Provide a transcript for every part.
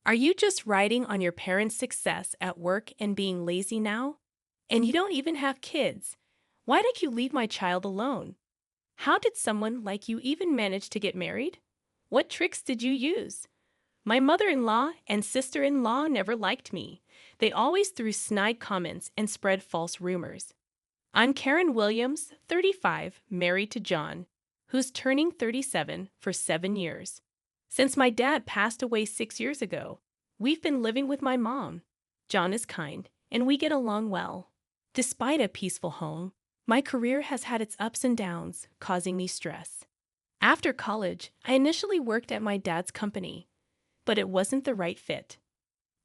Are you just riding on your parents' success at work and being lazy now? And you don't even have kids. Why did you leave my child alone? How did someone like you even manage to get married? What tricks did you use? My mother-in-law and sister-in-law never liked me. They always threw snide comments and spread false rumors. I'm Karen Williams, 35, married to John, who's turning 37 for 7 years. Since my dad passed away 6 years ago, we've been living with my mom. John is kind, and we get along well. Despite a peaceful home, my career has had its ups and downs, causing me stress. After college, I initially worked at my dad's company, but it wasn't the right fit.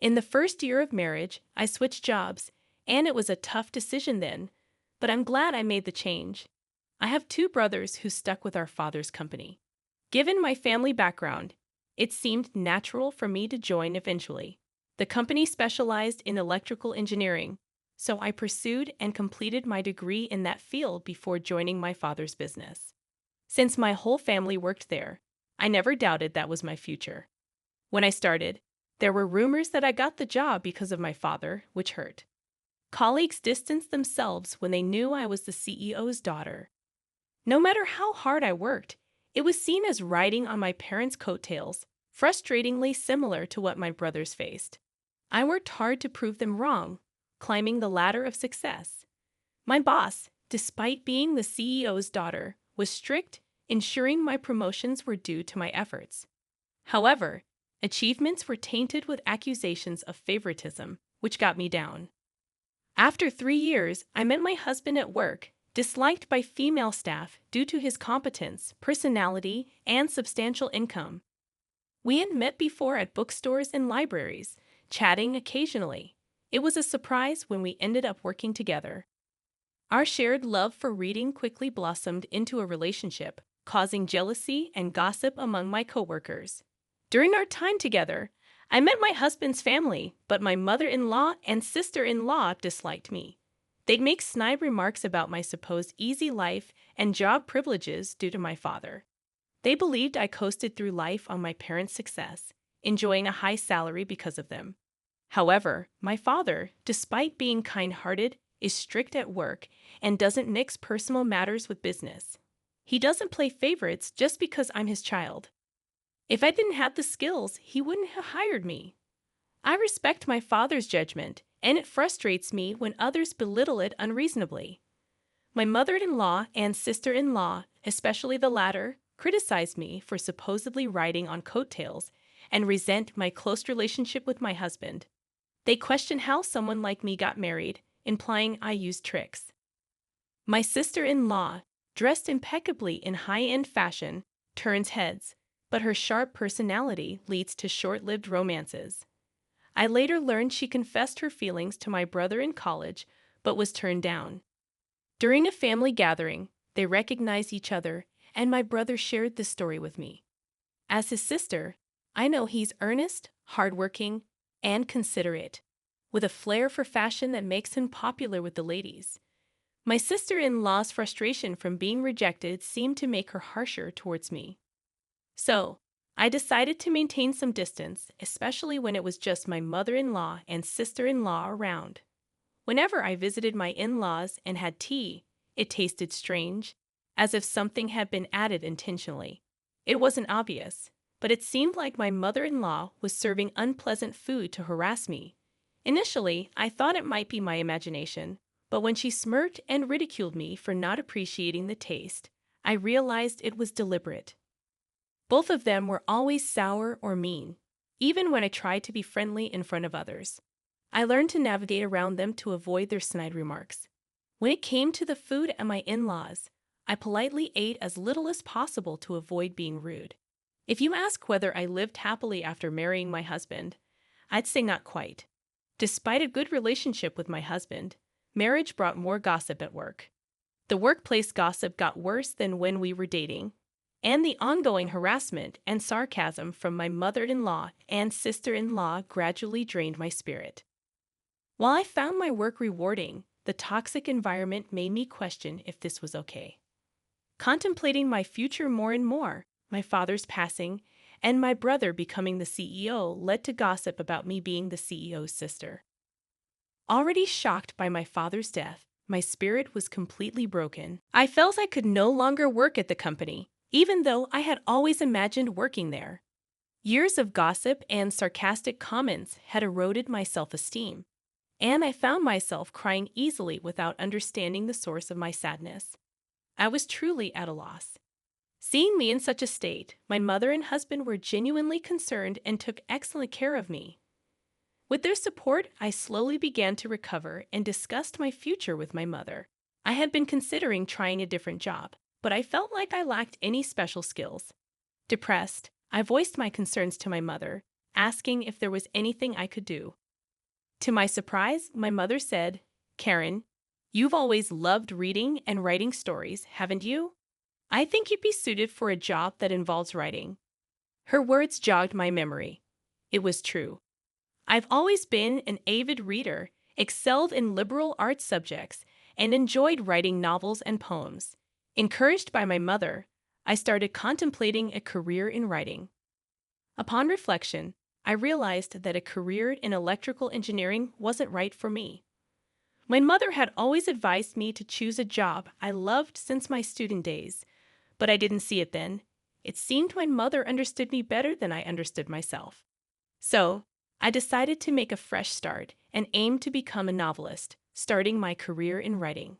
In the first year of marriage, I switched jobs, and it was a tough decision then, but I'm glad I made the change. I have 2 brothers who stuck with our father's company. Given my family background, it seemed natural for me to join eventually. The company specialized in electrical engineering, so I pursued and completed my degree in that field before joining my father's business. Since my whole family worked there, I never doubted that was my future. When I started, there were rumors that I got the job because of my father, which hurt. Colleagues distanced themselves when they knew I was the CEO's daughter. No matter how hard I worked, it was seen as riding on my parents' coattails, frustratingly similar to what my brothers faced. I worked hard to prove them wrong, climbing the ladder of success. My boss, despite being the CEO's daughter, was strict, ensuring my promotions were due to my efforts. However, achievements were tainted with accusations of favoritism, which got me down. After 3 years, I met my husband at work, disliked by female staff due to his competence, personality, and substantial income. We had met before at bookstores and libraries, chatting occasionally. It was a surprise when we ended up working together. Our shared love for reading quickly blossomed into a relationship, causing jealousy and gossip among my coworkers. During our time together, I met my husband's family, but my mother-in-law and sister-in-law disliked me. They'd make snide remarks about my supposed easy life and job privileges due to my father. They believed I coasted through life on my parents' success, enjoying a high salary because of them. However, my father, despite being kind-hearted, is strict at work and doesn't mix personal matters with business. He doesn't play favorites just because I'm his child. If I didn't have the skills, he wouldn't have hired me. I respect my father's judgment, and it frustrates me when others belittle it unreasonably. My mother-in-law and sister-in-law, especially the latter, criticize me for supposedly riding on coattails and resent my close relationship with my husband. They question how someone like me got married, implying I used tricks. My sister-in-law, dressed impeccably in high-end fashion, turns heads, but her sharp personality leads to short-lived romances. I later learned she confessed her feelings to my brother in college, but was turned down. During a family gathering, they recognized each other, and my brother shared this story with me. As his sister, I know he's earnest, hardworking, and considerate, with a flair for fashion that makes him popular with the ladies. My sister-in-law's frustration from being rejected seemed to make her harsher towards me. So, I decided to maintain some distance, especially when it was just my mother-in-law and sister-in-law around. Whenever I visited my in-laws and had tea, it tasted strange, as if something had been added intentionally. It wasn't obvious, but it seemed like my mother-in-law was serving unpleasant food to harass me. Initially, I thought it might be my imagination, but when she smirked and ridiculed me for not appreciating the taste, I realized it was deliberate. Both of them were always sour or mean, even when I tried to be friendly in front of others. I learned to navigate around them to avoid their snide remarks. When it came to the food at my in-laws, I politely ate as little as possible to avoid being rude. If you ask whether I lived happily after marrying my husband, I'd say not quite. Despite a good relationship with my husband, marriage brought more gossip at work. The workplace gossip got worse than when we were dating, and the ongoing harassment and sarcasm from my mother-in-law and sister-in-law gradually drained my spirit. While I found my work rewarding, the toxic environment made me question if this was okay. Contemplating my future more and more, my father's passing, and my brother becoming the CEO led to gossip about me being the CEO's sister. Already shocked by my father's death, my spirit was completely broken. I felt I could no longer work at the company, even though I had always imagined working there. Years of gossip and sarcastic comments had eroded my self-esteem, and I found myself crying easily without understanding the source of my sadness. I was truly at a loss. Seeing me in such a state, my mother and husband were genuinely concerned and took excellent care of me. With their support, I slowly began to recover and discussed my future with my mother. I had been considering trying a different job, but I felt like I lacked any special skills. Depressed, I voiced my concerns to my mother, asking if there was anything I could do. To my surprise, my mother said, "Karen, you've always loved reading and writing stories, haven't you? I think you'd be suited for a job that involves writing." Her words jogged my memory. It was true. I've always been an avid reader, excelled in liberal arts subjects, and enjoyed writing novels and poems. Encouraged by my mother, I started contemplating a career in writing. Upon reflection, I realized that a career in electrical engineering wasn't right for me. My mother had always advised me to choose a job I loved since my student days, but I didn't see it then. It seemed my mother understood me better than I understood myself. So, I decided to make a fresh start and aim to become a novelist, starting my career in writing.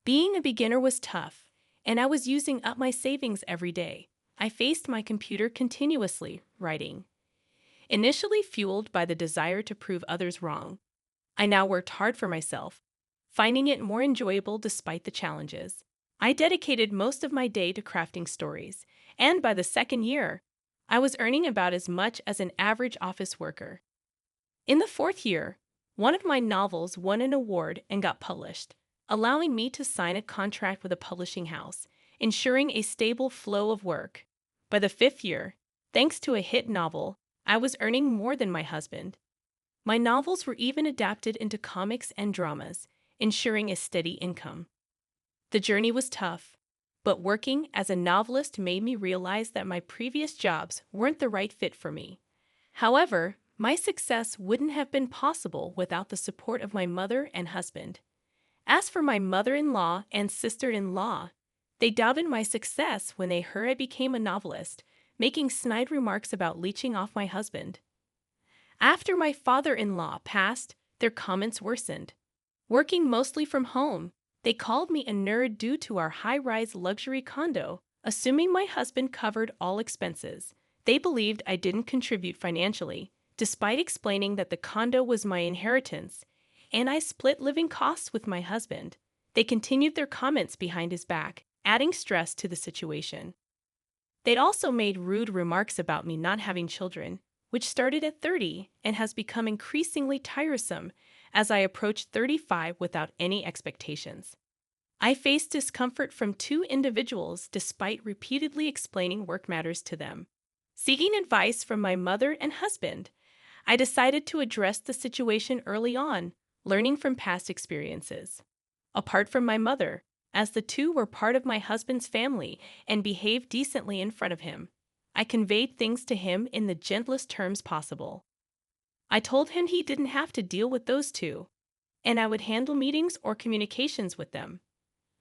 Being a beginner was tough, and I was using up my savings every day. I faced my computer continuously, writing. Initially fueled by the desire to prove others wrong, I now worked hard for myself, finding it more enjoyable despite the challenges. I dedicated most of my day to crafting stories, and by the second year, I was earning about as much as an average office worker. In the fourth year, one of my novels won an award and got published, allowing me to sign a contract with a publishing house, ensuring a stable flow of work. By the fifth year, thanks to a hit novel, I was earning more than my husband. My novels were even adapted into comics and dramas, ensuring a steady income. The journey was tough, but working as a novelist made me realize that my previous jobs weren't the right fit for me. However, my success wouldn't have been possible without the support of my mother and husband. As for my mother-in-law and sister-in-law, they doubted my success when they heard I became a novelist, making snide remarks about leeching off my husband. After my father-in-law passed, their comments worsened. Working mostly from home, they called me a nerd due to our high-rise luxury condo, assuming my husband covered all expenses. They believed I didn't contribute financially, despite explaining that the condo was my inheritance, and I split living costs with my husband. They continued their comments behind his back, adding stress to the situation. They'd also made rude remarks about me not having children, which started at 30 and has become increasingly tiresome as I approached 35 without any expectations. I faced discomfort from two individuals despite repeatedly explaining work matters to them. Seeking advice from my mother and husband, I decided to address the situation early on, learning from past experiences. Apart from my mother, as the two were part of my husband's family and behaved decently in front of him, I conveyed things to him in the gentlest terms possible. I told him he didn't have to deal with those two, and I would handle meetings or communications with them.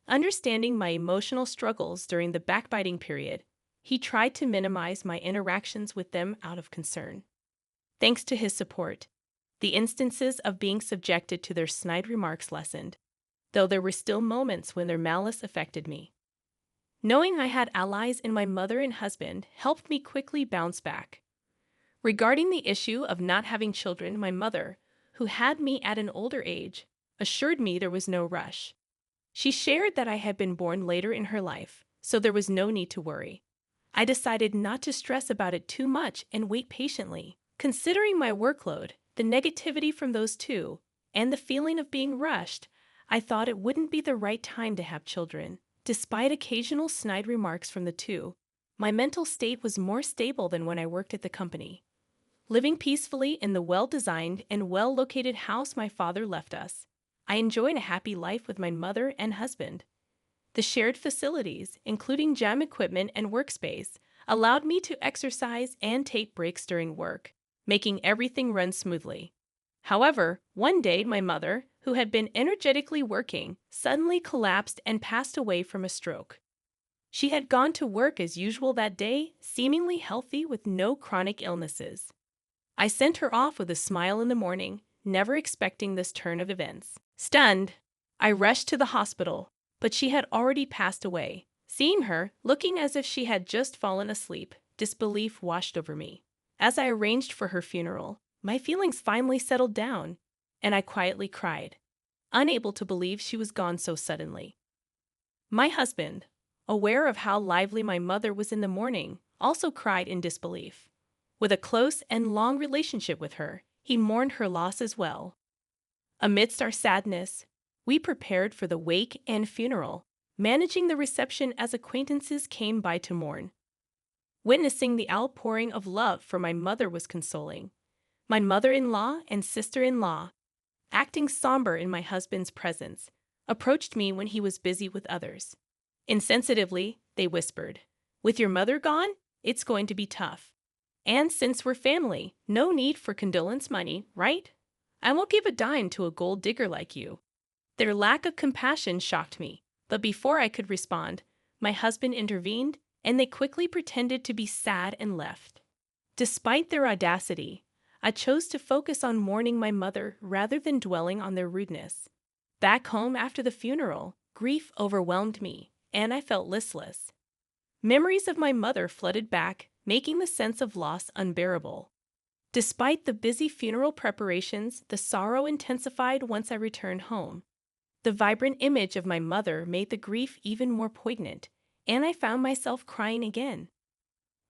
Understanding my emotional struggles during the backbiting period, he tried to minimize my interactions with them out of concern. Thanks to his support, the instances of being subjected to their snide remarks lessened, though there were still moments when their malice affected me. Knowing I had allies in my mother and husband helped me quickly bounce back. Regarding the issue of not having children, my mother, who had me at an older age, assured me there was no rush. She shared that I had been born later in her life, so there was no need to worry. I decided not to stress about it too much and wait patiently. Considering my workload, the negativity from those two, and the feeling of being rushed, I thought it wouldn't be the right time to have children. Despite occasional snide remarks from the two, my mental state was more stable than when I worked at the company. Living peacefully in the well-designed and well-located house my father left us, I enjoyed a happy life with my mother and husband. The shared facilities, including gym equipment and workspace, allowed me to exercise and take breaks during work, making everything run smoothly. However, one day my mother, who had been energetically working, suddenly collapsed and passed away from a stroke. She had gone to work as usual that day, seemingly healthy with no chronic illnesses. I sent her off with a smile in the morning, never expecting this turn of events. Stunned, I rushed to the hospital, but she had already passed away. Seeing her, looking as if she had just fallen asleep, disbelief washed over me. As I arranged for her funeral, my feelings finally settled down, and I quietly cried, unable to believe she was gone so suddenly. My husband, aware of how lively my mother was in the morning, also cried in disbelief. With a close and long relationship with her, he mourned her loss as well. Amidst our sadness, we prepared for the wake and funeral, managing the reception as acquaintances came by to mourn. Witnessing the outpouring of love for my mother was consoling. My mother-in-law and sister-in-law, acting somber in my husband's presence, approached me when he was busy with others. Insensitively, they whispered, "With your mother gone, it's going to be tough. And since we're family, no need for condolence money, right? I won't give a dime to a gold digger like you." Their lack of compassion shocked me, but before I could respond, my husband intervened, and they quickly pretended to be sad and left. Despite their audacity, I chose to focus on mourning my mother rather than dwelling on their rudeness. Back home after the funeral, grief overwhelmed me, and I felt listless. Memories of my mother flooded back, making the sense of loss unbearable. Despite the busy funeral preparations, the sorrow intensified once I returned home. The vibrant image of my mother made the grief even more poignant, and I found myself crying again.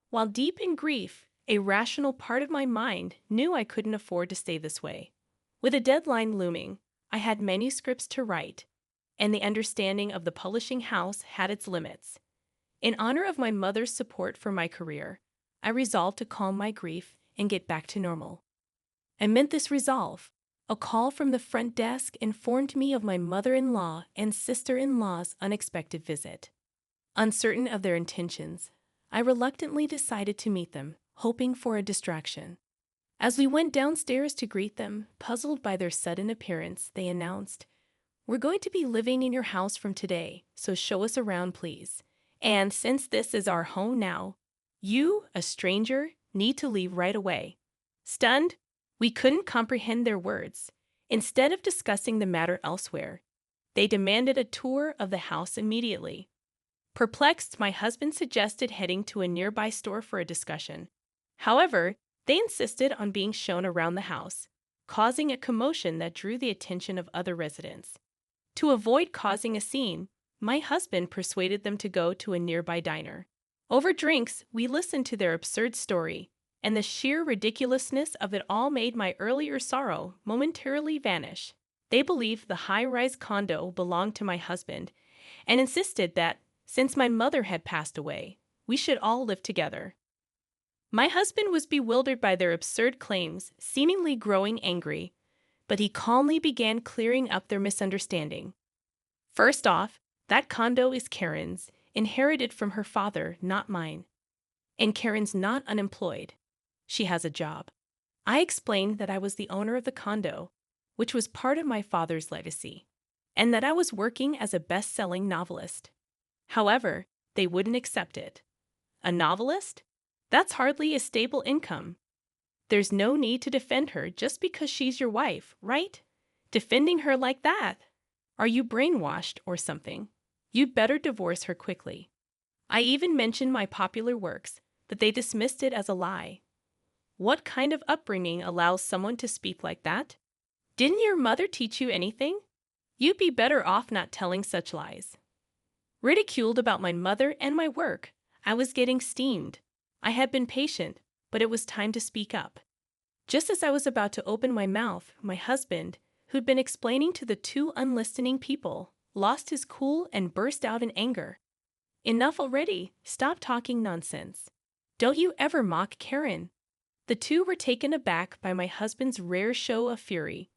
While deep in grief, a rational part of my mind knew I couldn't afford to stay this way. With a deadline looming, I had manuscripts to write, and the understanding of the publishing house had its limits. In honor of my mother's support for my career, I resolved to calm my grief and get back to normal. Amid this resolve, a call from the front desk informed me of my mother-in-law and sister-in-law's unexpected visit. Uncertain of their intentions, I reluctantly decided to meet them, hoping for a distraction. As we went downstairs to greet them, puzzled by their sudden appearance, they announced, "We're going to be living in your house from today, so show us around, please. And since this is our home now, you, a stranger, need to leave right away." Stunned, we couldn't comprehend their words. Instead of discussing the matter elsewhere, they demanded a tour of the house immediately. Perplexed, my husband suggested heading to a nearby store for a discussion. However, they insisted on being shown around the house, causing a commotion that drew the attention of other residents. To avoid causing a scene, my husband persuaded them to go to a nearby diner. Over drinks, we listened to their absurd story, and the sheer ridiculousness of it all made my earlier sorrow momentarily vanish. They believed the high-rise condo belonged to my husband and insisted that, since my mother had passed away, we should all live together. My husband was bewildered by their absurd claims, seemingly growing angry, but he calmly began clearing up their misunderstanding. First off, that condo is Karen's, inherited from her father, not mine. And Karen's not unemployed. She has a job. I explained that I was the owner of the condo, which was part of my father's legacy, and that I was working as a best-selling novelist. However, they wouldn't accept it. A novelist? That's hardly a stable income. There's no need to defend her just because she's your wife, right? Defending her like that? Are you brainwashed or something? You'd better divorce her quickly. I even mentioned my popular works, but they dismissed it as a lie. What kind of upbringing allows someone to speak like that? Didn't your mother teach you anything? You'd be better off not telling such lies. Ridiculed about my mother and my work, I was getting steamed. I had been patient, but it was time to speak up. Just as I was about to open my mouth, my husband, who'd been explaining to the two unlistening people, lost his cool and burst out in anger. "Enough already. Stop talking nonsense. Don't you ever mock Karen." The two were taken aback by my husband's rare show of fury.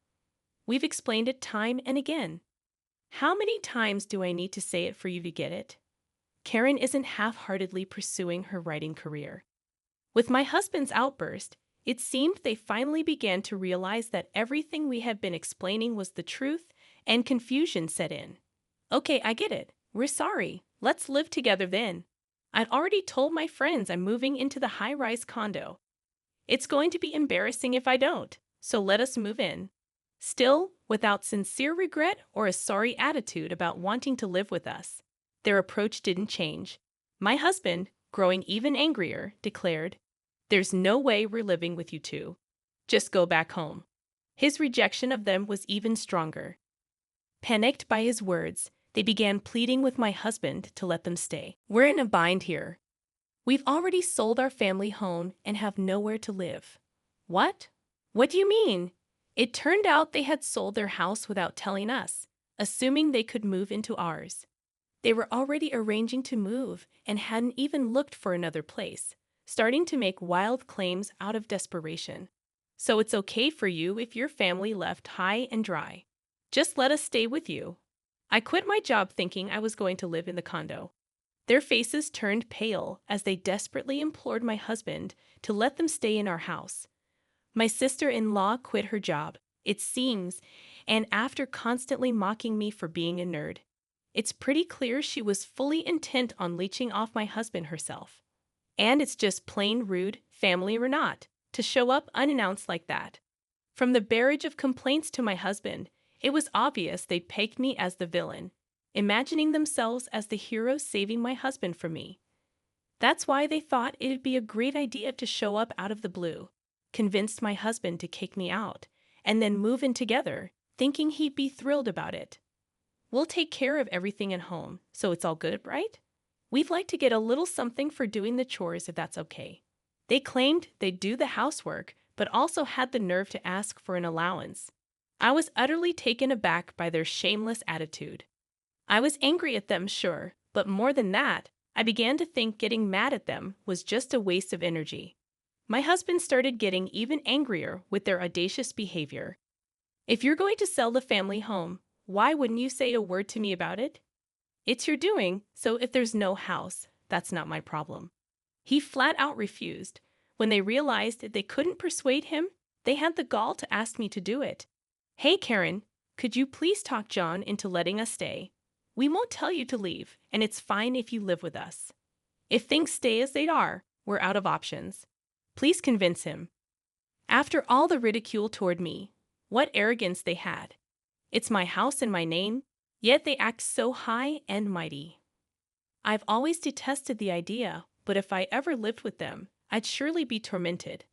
"We've explained it time and again. How many times do I need to say it for you to get it? Karen isn't half-heartedly pursuing her writing career. With my husband's outburst, it seemed they finally began to realize that everything we had been explaining was the truth, and confusion set in. Okay, I get it. We're sorry. Let's live together then. I'd already told my friends I'm moving into the high-rise condo. It's going to be embarrassing if I don't, so let us move in. Still, without sincere regret or a sorry attitude about wanting to live with us, their approach didn't change. My husband, growing even angrier, declared, "There's no way we're living with you two. Just go back home." His rejection of them was even stronger. Panicked by his words, they began pleading with my husband to let them stay. "We're in a bind here. We've already sold our family home and have nowhere to live." "What? What do you mean?" It turned out they had sold their house without telling us, assuming they could move into ours. They were already arranging to move and hadn't even looked for another place, starting to make wild claims out of desperation. "So it's okay for you if your family left high and dry. Just let us stay with you." I quit my job thinking I was going to live in the condo. Their faces turned pale as they desperately implored my husband to let them stay in our house. My sister-in-law quit her job, it seems, and after constantly mocking me for being a nerd. It's pretty clear she was fully intent on leeching off my husband herself. And it's just plain rude, family or not, to show up unannounced like that. From the barrage of complaints to my husband, it was obvious they'd pegged me as the villain, imagining themselves as the hero saving my husband from me. That's why they thought it'd be a great idea to show up out of the blue, convinced my husband to kick me out, and then move in together, thinking he'd be thrilled about it. "We'll take care of everything at home, so it's all good, right? We'd like to get a little something for doing the chores if that's okay." They claimed they'd do the housework, but also had the nerve to ask for an allowance. I was utterly taken aback by their shameless attitude. I was angry at them, sure, but more than that, I began to think getting mad at them was just a waste of energy. My husband started getting even angrier with their audacious behavior. "If you're going to sell the family home, why wouldn't you say a word to me about it? It's your doing, so if there's no house, that's not my problem." He flat out refused. When they realized that they couldn't persuade him, they had the gall to ask me to do it. "Hey, Karen, could you please talk John into letting us stay? We won't tell you to leave, and it's fine if you live with us. If things stay as they are, we're out of options. Please convince him." After all the ridicule toward me, what arrogance they had. It's my house and my name, yet they act so high and mighty. I've always detested the idea, but if I ever lived with them, I'd surely be tormented.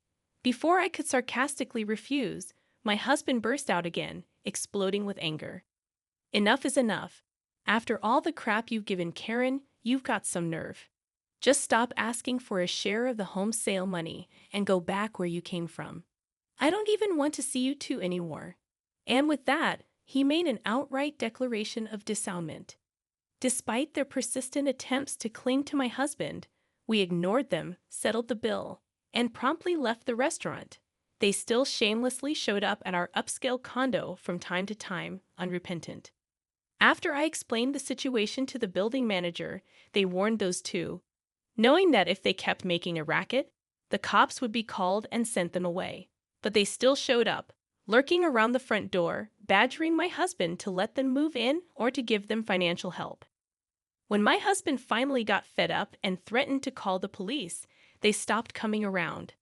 Before I could sarcastically refuse, my husband burst out again, exploding with anger. "Enough is enough. After all the crap you've given Karen, you've got some nerve. Just stop asking for a share of the home sale money and go back where you came from. I don't even want to see you two anymore." And with that, he made an outright declaration of disownement. Despite their persistent attempts to cling to my husband, we ignored them, settled the bill, and promptly left the restaurant. They still shamelessly showed up at our upscale condo from time to time, unrepentant. After I explained the situation to the building manager, they warned those two, knowing that if they kept making a racket, the cops would be called and sent them away. But they still showed up, lurking around the front door, badgering my husband to let them move in or to give them financial help. When my husband finally got fed up and threatened to call the police, they stopped coming around.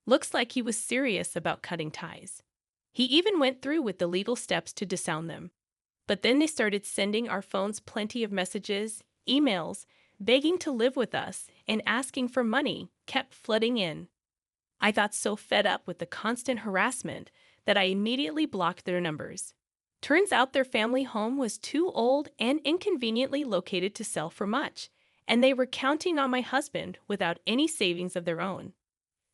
Looks like he was serious about cutting ties. He even went through with the legal steps to disown them. But then they started sending our phones plenty of messages, emails, begging to live with us, and asking for money kept flooding in. I got so fed up with the constant harassment that I immediately blocked their numbers. Turns out their family home was too old and inconveniently located to sell for much, and they were counting on my husband without any savings of their own.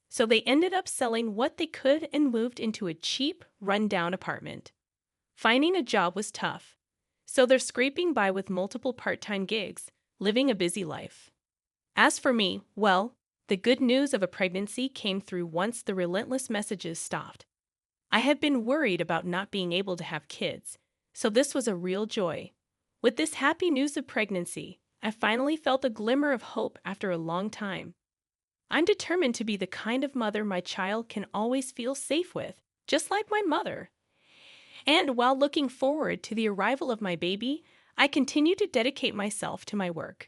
So they ended up selling what they could and moved into a cheap, run-down apartment. Finding a job was tough, so they're scraping by with multiple part-time gigs, living a busy life. As for me, well, the good news of a pregnancy came through once the relentless messages stopped. I had been worried about not being able to have kids, so this was a real joy. With this happy news of pregnancy, I finally felt a glimmer of hope after a long time. I'm determined to be the kind of mother my child can always feel safe with, just like my mother. And while looking forward to the arrival of my baby, I continue to dedicate myself to my work.